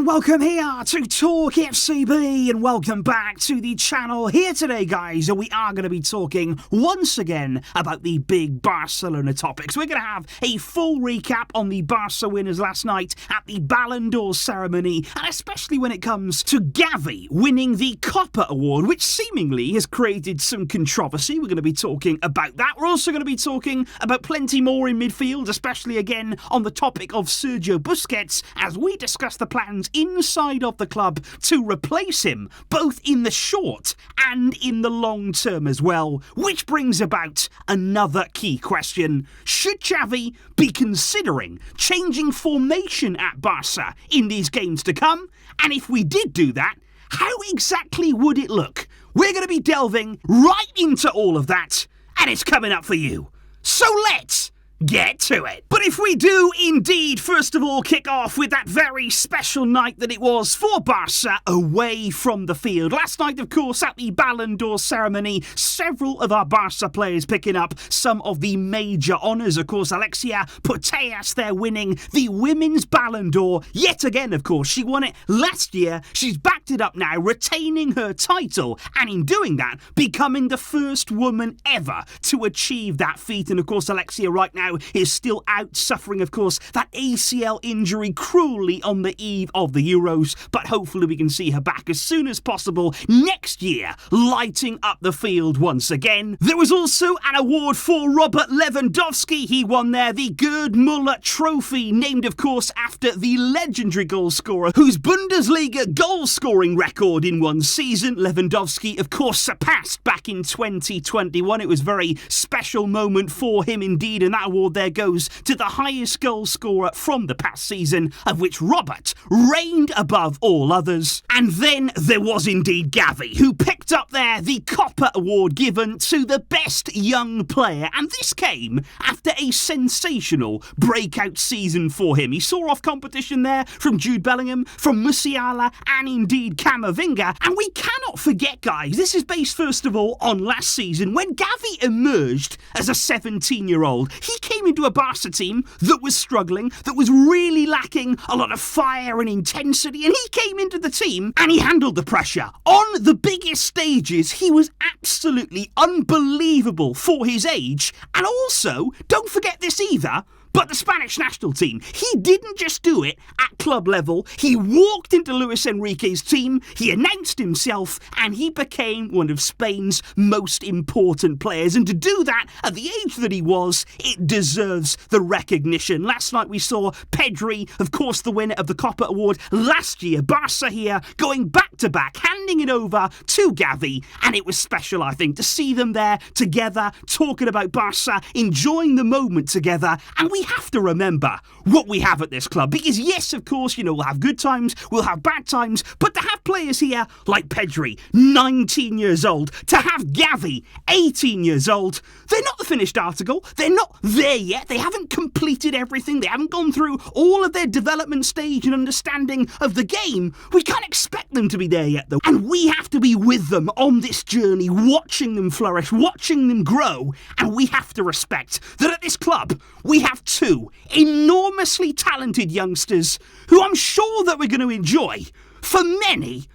And welcome here to TalkFCB and welcome back to the channel. Here today, guys, we are going to be talking once again about the big Barcelona topics. We're going to have a full recap on the Barça winners last night at the Ballon ceremony, and especially when it comes to Gavi winning the Kopa award, which seemingly has created some controversy. We're going to be talking about that. We're also going to be talking about plenty more in midfield, especially again on the topic of Sergio Busquets, as we discuss the plans inside of the club to replace him, both in the short and in the long term as well, which brings about another key question. Should Xavi be considering changing formation at Barça in these games to come? And if we did do that, how exactly would it look? We're going to be delving right into all of that, and it's coming up for you. So let's get to it. But if we do indeed, first of all, kick off with that very special night that it was for Barça away from the field. Last night, of course, at the Ballon ceremony, several of our Barça players picking up some of the major honours. Of course, Alexia Putellas there winning the Women's Ballon d'Or. Yet again, of course, she won it last year. She's backed it up now, retaining her title, and in doing that, becoming the first woman ever to achieve that feat. And of course, Alexia right now is still out suffering, of course, that ACL injury cruelly on the eve of the Euros, but hopefully we can see her back as soon as possible next year, lighting up the field once again. There was also an award for Robert Lewandowski. He won there the Gerd Müller Trophy, named of course after the legendary goalscorer whose Bundesliga goal-scoring record in one season, Lewandowski of course surpassed back in 2021. It was a very special moment for him indeed, and that award there goes to the highest goal scorer from the past season, of which Robert reigned above all others. And then there was indeed Gavi, who picked up there the Kopa award given to the best young player, and this came after a sensational breakout season for him. He saw off competition there from Jude, Bellingham, from Musiala, and indeed Camavinga. And we cannot forget, guys, this is based first of all on last season when Gavi emerged as a 17-year-old. He came into a Barça team that was struggling, that was really lacking a lot of fire and intensity, and he came into the team and he handled the pressure. On the biggest stages, he was absolutely unbelievable for his age, and also, don't forget this either, but the Spanish national team, he didn't just do it at club level. He walked into Luis Enrique's team, he announced himself, and he became one of Spain's most important players. And to do that at the age that he was, it deserves the recognition. Last night we saw Pedri, of course the winner of the Kopa Award last year, Barça here, going back-to-back, handing it over to Gavi, and it was special, I think, to see them there together, talking about Barça, enjoying the moment together. And we have to remember what we have at this club, because yes, of course, you know, we'll have good times, we'll have bad times, but to have players here like Pedri, 19 years old, to have Gavi, 18 years old, they're not the finished article, they're not there yet, they haven't completed everything, they haven't gone through all of their development stage and understanding of the game. We can't expect them to be there yet though, and we have to be with them on this journey, watching them flourish, watching them grow, and we have to respect that at this club we have two enormously talented youngsters who I'm sure that we're going to enjoy for many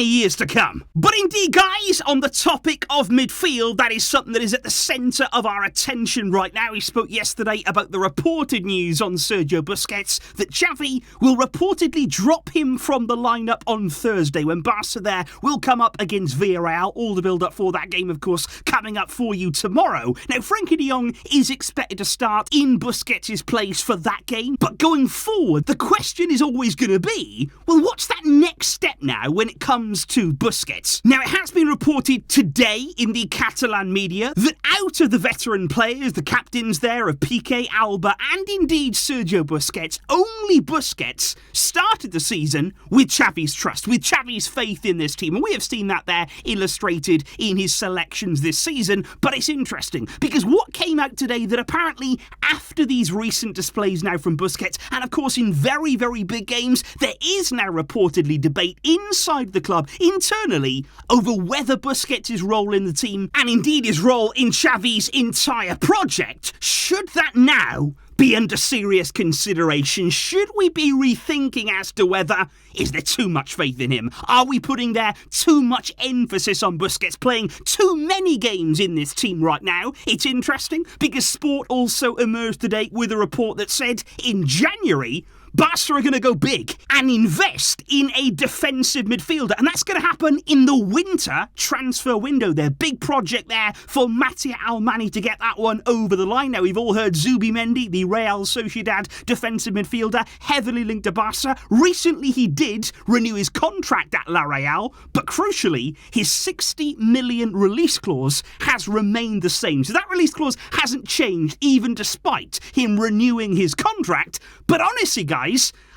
years to come. But indeed, guys, on the topic of midfield, that is something that is at the centre of our attention right now. We spoke yesterday about the reported news on Sergio Busquets that Xavi will reportedly drop him from the lineup on Thursday when Barça there will come up against Villarreal. All the build-up for that game, of course, coming up for you tomorrow. Now, Frenkie de Jong is expected to start in Busquets' place for that game, but going forward, the question is always going to be, well, what's that next step now when it comes to Busquets? Now, it has been reported today in the Catalan media that out of the veteran players, the captains there of Piqué, Alba, and indeed Sergio Busquets, only Busquets started the season with Xavi's trust, with Xavi's faith in this team. And we have seen that there illustrated in his selections this season. But it's interesting because what came out today that apparently after these recent displays now from Busquets, and of course in very big games, there is now reportedly debate inside the club internally over whether Busquets' role in the team and indeed his role in Xavi's entire project, should that now be under serious consideration? Should we be rethinking as to whether, is there too much faith in him? Are we putting there too much emphasis on Busquets playing too many games in this team right now? It's interesting because Sport also emerged today with a report that said in January, Barca are going to go big and invest in a defensive midfielder, and that's going to happen in the winter transfer window. Their big project there for Matia Almani to get that one over the line. Now, we've all heard Zubimendi, the Real Sociedad defensive midfielder, heavily linked to Barca. Recently, he did renew his contract at La Real, but crucially, his 60 million release clause has remained the same. So that release clause hasn't changed, even despite him renewing his contract. But honestly, guys,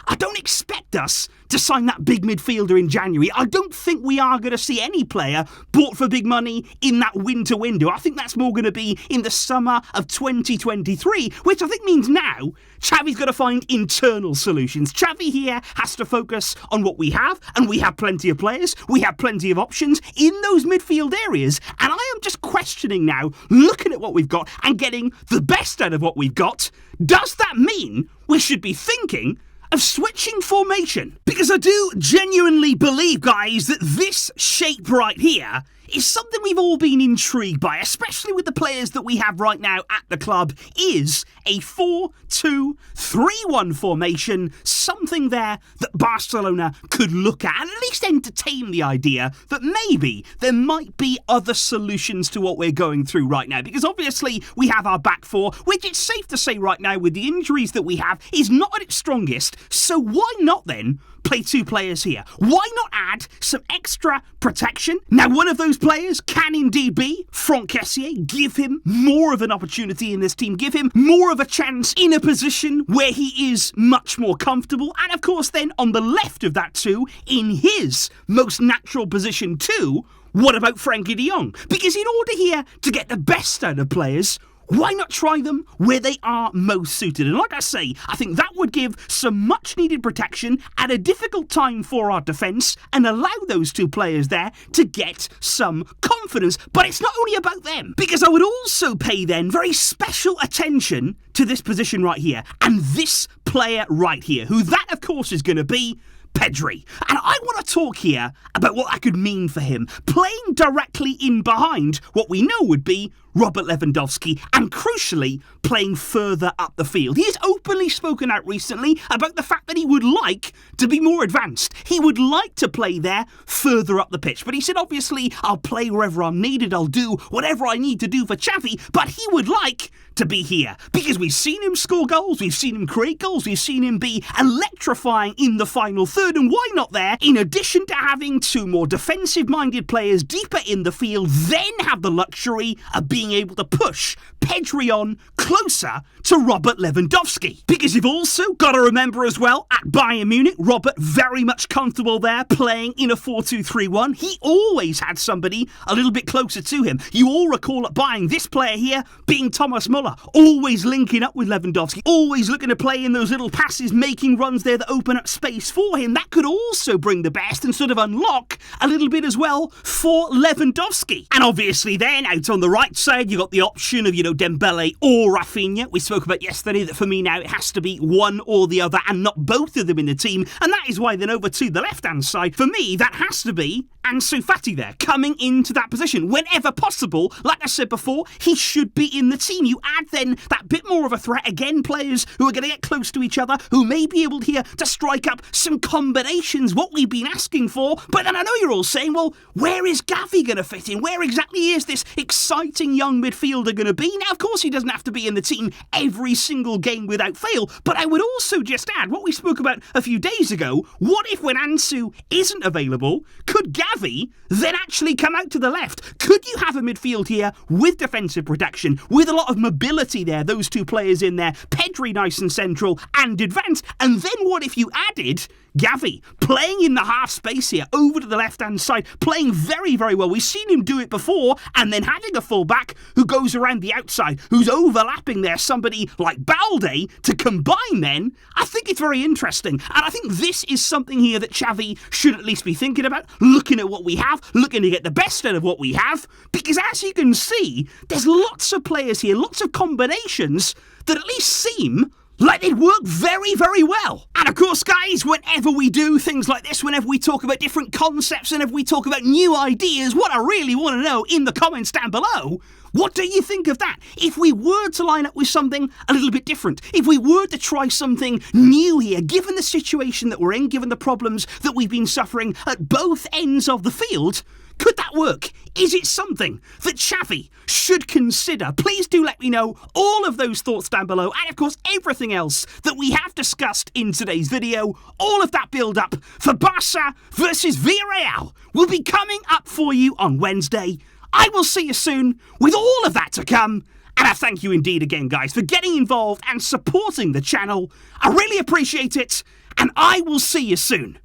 I don't expect us to sign that big midfielder in January. I don't think we are going to see any player bought for big money in that winter window. I think that's more going to be in the summer of 2023, which I think means now Xavi's got to find internal solutions. Xavi here has to focus on what we have, and we have plenty of players. We have plenty of options in those midfield areas, and I am just questioning now, looking at what we've got and getting the best out of what we've got, does that mean we should be thinking of switching formation? Because I do genuinely believe, guys, that this shape right here is something we've all been intrigued by, especially with the players that we have right now at the club, is a 4-2-3-1 formation, something there that Barcelona could look at and at least entertain the idea that maybe there might be other solutions to what we're going through right now. Because obviously we have our back four, which it's safe to say right now with the injuries that we have is not at its strongest, so why not then play two players here? Why not add some extra protection? Now, one of those players can indeed be Franck Kessié. Give him more of an opportunity in this team. Give him more of a chance in a position where he is much more comfortable. And of course, then on the left of that too, in his most natural position too, what about Frenkie de Jong? Because in order here to get the best out of players, why not try them where they are most suited? And like I say, I think that would give some much needed protection at a difficult time for our defence and allow those two players there to get some confidence. But it's not only about them, because I would also pay then very special attention to this position right here and this player right here, who that of course is going to be Pedri. And I want to talk here about what that could mean for him, playing directly in behind what we know would be Robert Lewandowski, and crucially, playing further up the field. He has openly spoken out recently about the fact that he would like to be more advanced. He would like to play there further up the pitch. But he said, obviously, I'll play wherever I'm needed, I'll do whatever I need to do for Xavi, but he would like to be here. Because we've seen him score goals, we've seen him create goals, we've seen him be electrifying in the final third, and why not there, in addition to having two more defensive-minded players deeper in the field, then have the luxury of being able to push Pedri on closer to Robert Lewandowski. Because you've also got to remember as well, at Bayern Munich, Robert very much comfortable there playing in a 4-2-3-1. He always had somebody a little bit closer to him. You all recall at Bayern, this player here being Thomas Müller, always linking up with Lewandowski, always looking to play in those little passes, making runs there that open up space for him. That could also bring the best and sort of unlock a little bit as well for Lewandowski. And obviously then, out on the right side, you got the option of, Dembele or Rafinha. We spoke about yesterday that for me now it has to be one or the other and not both of them in the team, and that is why then over to the left-hand side, for me, that has to be Ansu Fati there, coming into that position. Whenever possible, like I said before, he should be in the team. You add then that bit more of a threat, again, players who are going to get close to each other, who may be able here to strike up some combinations, what we've been asking for. But then I know you're all saying, well, where is Gavi going to fit in? Where exactly is this exciting young midfielder going to be? Now, of course, he doesn't have to be in the team every single game without fail, but I would also just add what we spoke about a few days ago. What if when Ansu isn't available, could Gavi then actually come out to the left? Could you have a midfield here with defensive protection, with a lot of mobility there, those two players in there, Pedri nice and central and advanced, and then what if you added Gavi playing in the half space here, over to the left-hand side, playing very, very well. We've seen him do it before, and then having a fullback who goes around the outside, who's overlapping there, somebody like Ballon to combine then, I think it's very interesting. And I think this is something here that Xavi should at least be thinking about, looking at what we have, looking to get the best out of what we have, because as you can see, there's lots of players here, lots of combinations that at least seem like they'd work very, very well. And of course, guys, whenever we do things like this, whenever we talk about different concepts, whenever we talk about new ideas, what I really want to know in the comments down below, what do you think of that? If we were to line up with something a little bit different, if we were to try something new here, given the situation that we're in, given the problems that we've been suffering at both ends of the field, could that work? Is it something that Xavi should consider? Please do let me know all of those thoughts down below, and of course everything else that we have discussed in today's video. All of that build-up for Barça versus Villarreal will be coming up for you on Wednesday. I will see you soon with all of that to come. And I thank you indeed again, guys, for getting involved and supporting the channel. I really appreciate it, and I will see you soon.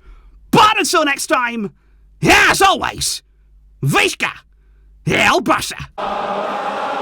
But until next time, as always, Visca el Barça!